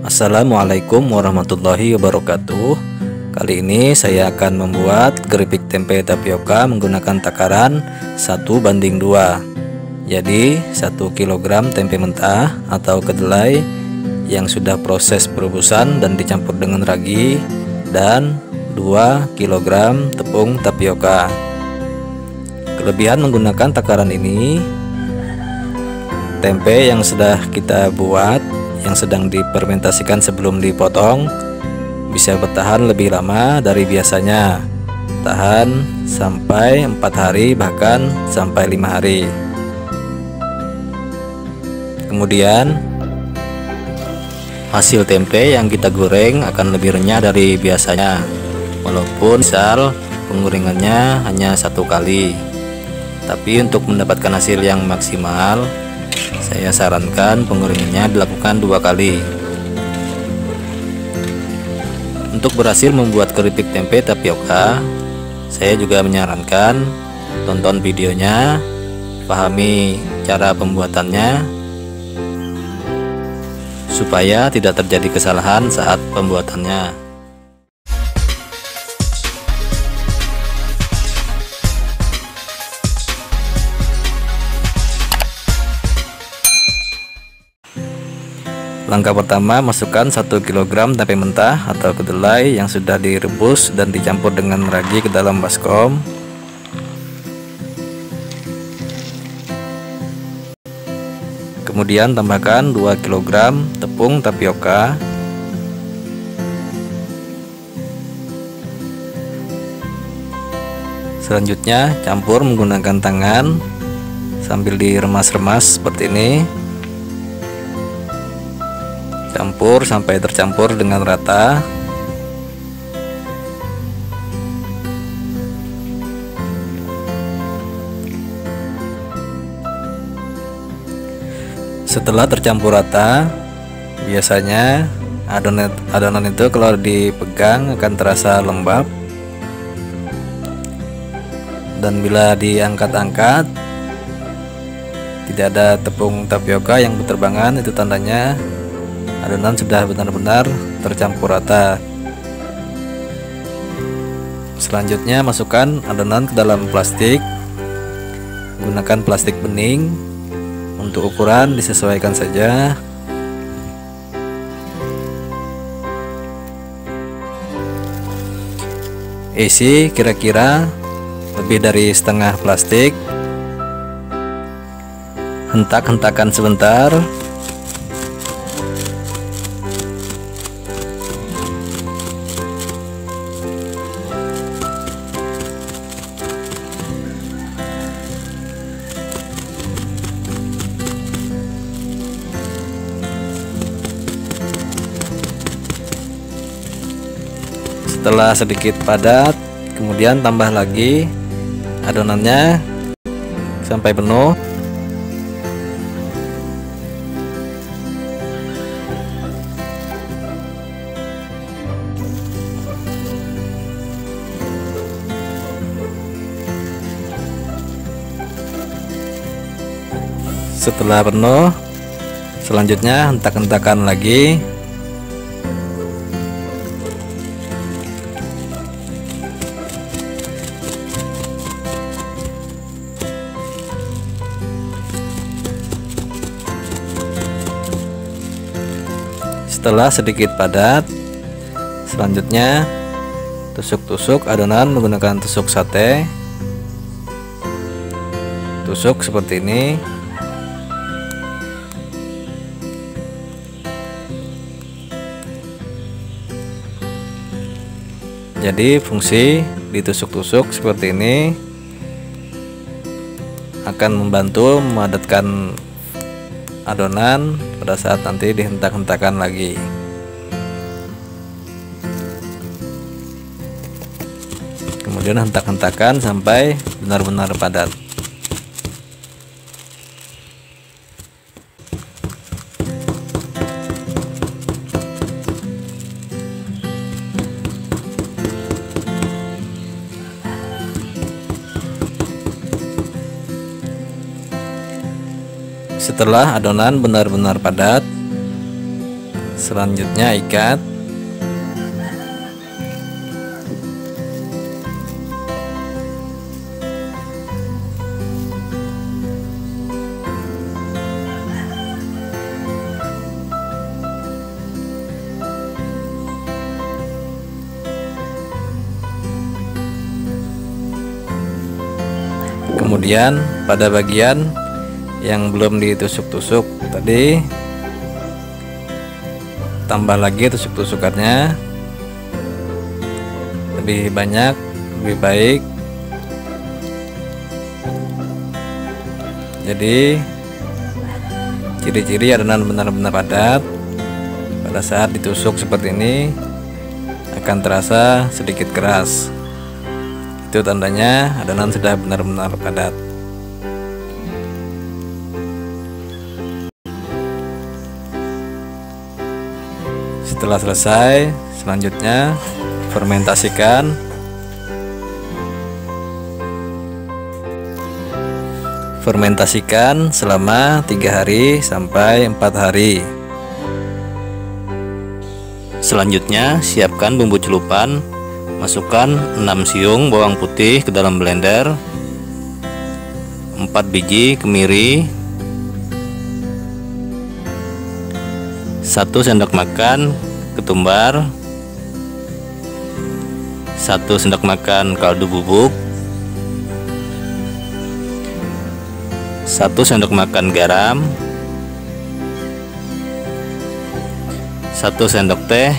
Assalamualaikum warahmatullahi wabarakatuh. Kali ini saya akan membuat keripik tempe tapioka menggunakan takaran 1:2. Jadi 1 kg tempe mentah atau kedelai yang sudah proses perebusan dan dicampur dengan ragi, dan 2 kg tepung tapioka. Kelebihan menggunakan takaran ini, tempe yang sudah kita buat yang sedang difermentasikan sebelum dipotong bisa bertahan lebih lama dari biasanya, tahan sampai 4 hari bahkan sampai 5 hari. Kemudian hasil tempe yang kita goreng akan lebih renyah dari biasanya, walaupun misal penggorengannya hanya 1 kali. Tapi untuk mendapatkan hasil yang maksimal, saya sarankan penggorengannya dilakukan 2 kali. Untuk berhasil membuat keripik tempe tapioka, saya juga menyarankan tonton videonya, pahami cara pembuatannya supaya tidak terjadi kesalahan saat pembuatannya. Langkah pertama, masukkan 1 kg tempe mentah atau kedelai yang sudah direbus dan dicampur dengan ragi ke dalam baskom. Kemudian tambahkan 2 kg tepung tapioka. Selanjutnya campur menggunakan tangan sambil diremas-remas seperti ini. Campur sampai tercampur dengan rata. Setelah tercampur rata, biasanya adonan itu kalau dipegang akan terasa lembab, dan bila diangkat-angkat tidak ada tepung tapioka yang berterbangan, itu tandanya adonan sudah benar-benar tercampur rata. Selanjutnya masukkan adonan ke dalam plastik. Gunakan plastik bening. Untuk ukuran disesuaikan saja. Isi kira-kira lebih dari setengah plastik. Hentak-hentakan sebentar. Setelah sedikit padat, kemudian tambah lagi adonannya sampai penuh. Setelah penuh, selanjutnya hentak-hentakan lagi. Setelah sedikit padat, selanjutnya tusuk-tusuk adonan menggunakan tusuk sate. Tusuk seperti ini. Jadi fungsi ditusuk-tusuk seperti ini akan membantu memadatkan adonan pada saat nanti dihentak-hentakan lagi. Kemudian hentak-hentakan sampai benar-benar padat. Setelah adonan benar-benar padat, Selanjutnya ikat. Kemudian pada bagian yang belum ditusuk-tusuk tadi, tambah lagi tusuk-tusukannya lebih banyak, lebih baik. Jadi ciri-ciri adonan benar-benar padat. Pada saat ditusuk seperti ini akan terasa sedikit keras. Itu tandanya adonan sudah benar-benar padat. Setelah selesai, selanjutnya fermentasikan. Fermentasikan selama 3 hari sampai 4 hari. Selanjutnya siapkan bumbu celupan. Masukkan 6 siung bawang putih ke dalam blender, 4 biji kemiri, 1 sendok makan ketumbar, 1 sendok makan kaldu bubuk, 1 sendok makan garam, 1 sendok teh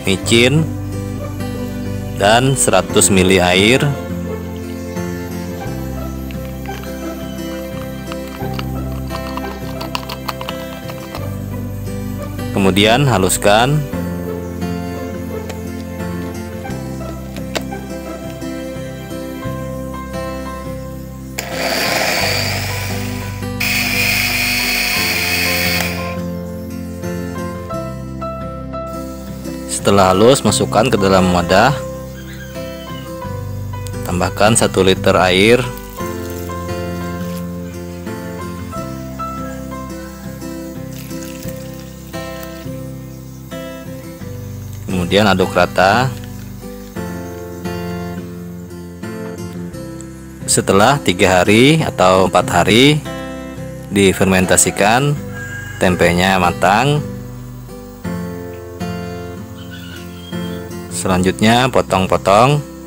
micin, dan 100 ml air. Kemudian haluskan. Setelah halus, masukkan ke dalam wadah. Tambahkan 1 liter air. Kemudian aduk rata. Setelah 3 hari atau 4 hari difermentasikan, tempenya matang. Selanjutnya potong-potong.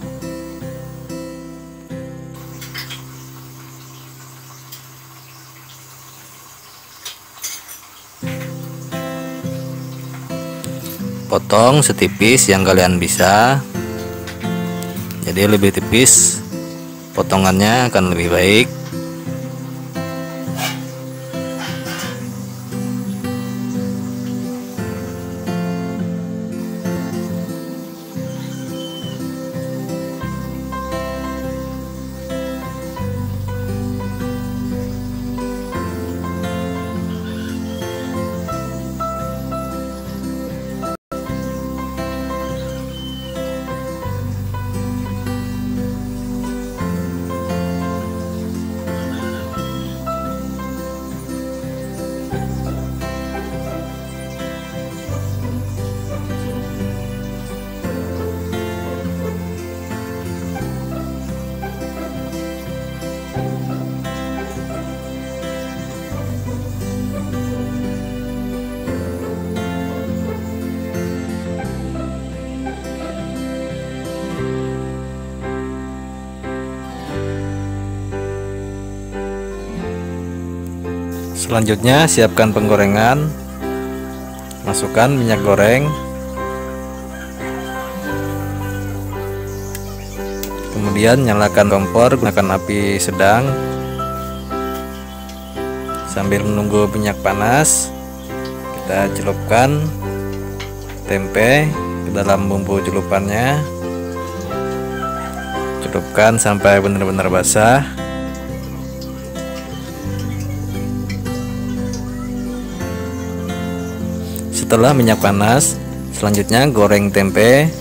Potong setipis yang kalian bisa. Jadi lebih tipis potongannya akan lebih baik. Selanjutnya siapkan penggorengan. Masukkan minyak goreng. Kemudian nyalakan kompor, gunakan api sedang. Sambil menunggu minyak panas, kita celupkan tempe ke dalam bumbu celupannya. Celupkan sampai benar-benar basah. Setelah minyak panas, selanjutnya goreng tempe.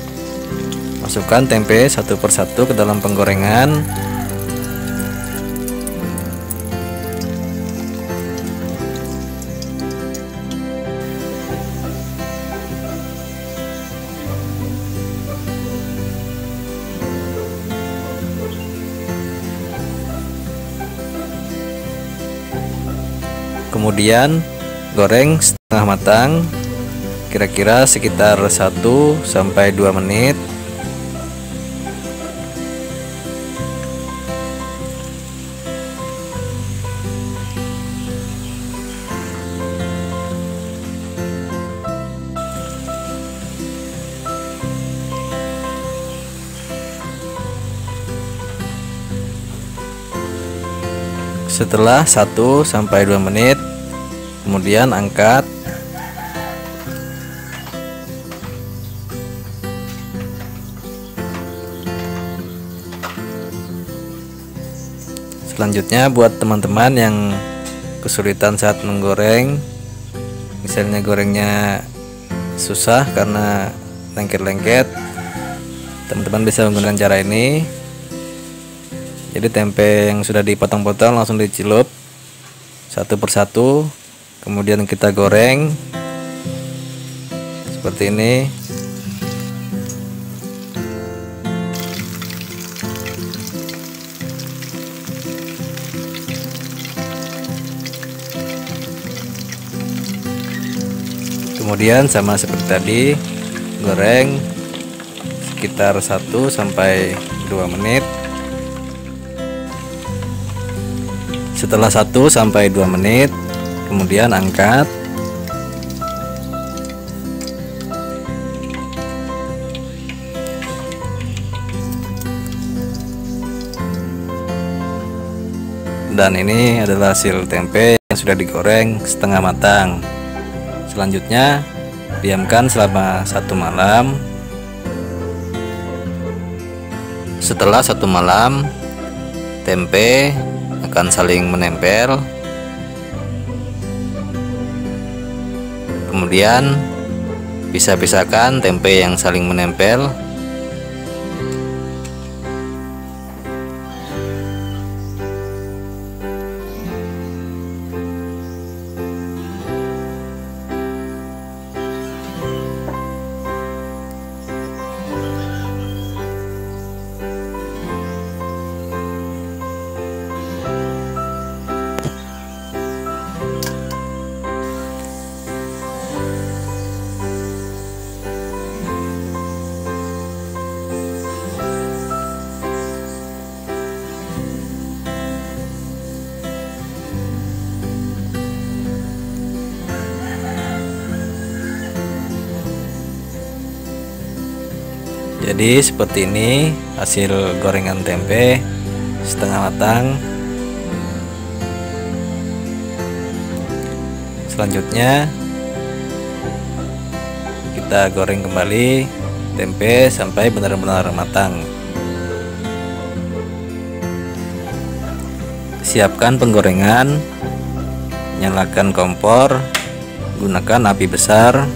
Masukkan tempe satu persatu ke dalam penggorengan. Kemudian goreng setengah matang, kira-kira sekitar 1 sampai 2 menit. Setelah 1 sampai 2 menit, kemudian angkat. Selanjutnya buat teman-teman yang kesulitan saat menggoreng, misalnya gorengnya susah karena lengket-lengket, teman-teman bisa menggunakan cara ini. Jadi tempe yang sudah dipotong-potong langsung dicelup satu persatu, kemudian kita goreng seperti ini. Kemudian sama seperti tadi, goreng sekitar 1 sampai 2 menit. Setelah 1 sampai 2 menit, kemudian angkat. Dan ini adalah hasil tempe yang sudah digoreng setengah matang. Selanjutnya diamkan selama 1 malam. Setelah 1 malam, tempe akan saling menempel. Kemudian pisah-pisahkan tempe yang saling menempel. Jadi seperti ini hasil gorengan tempe setengah matang. Selanjutnya kita goreng kembali tempe sampai benar-benar matang. Siapkan penggorengan, nyalakan kompor, gunakan api besar.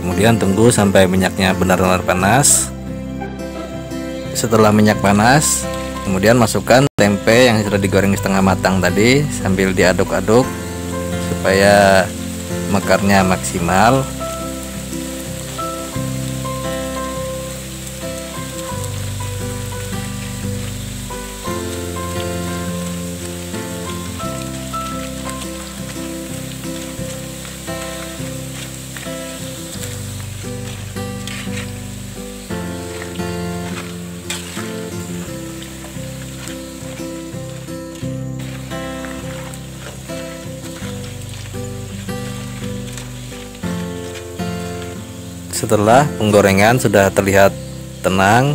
Kemudian tunggu sampai minyaknya benar-benar panas. Setelah minyak panas, kemudian masukkan tempe yang sudah digoreng setengah matang tadi sambil diaduk-aduk supaya mekarnya maksimal. Setelah penggorengan sudah terlihat tenang,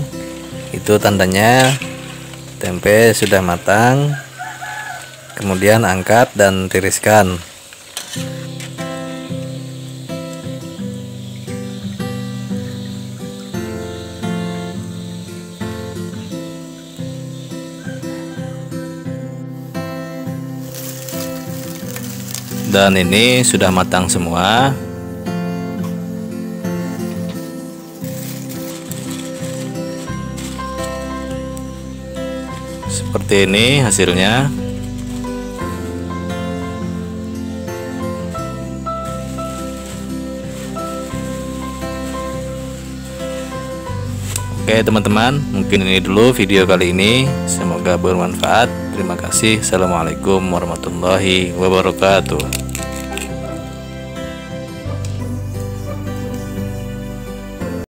itu tandanya tempe sudah matang. Kemudian angkat dan tiriskan. Dan ini sudah matang semua. Seperti ini hasilnya. Oke teman-teman, mungkin ini dulu video kali ini. Semoga bermanfaat. Terima kasih. Assalamualaikum warahmatullahi wabarakatuh.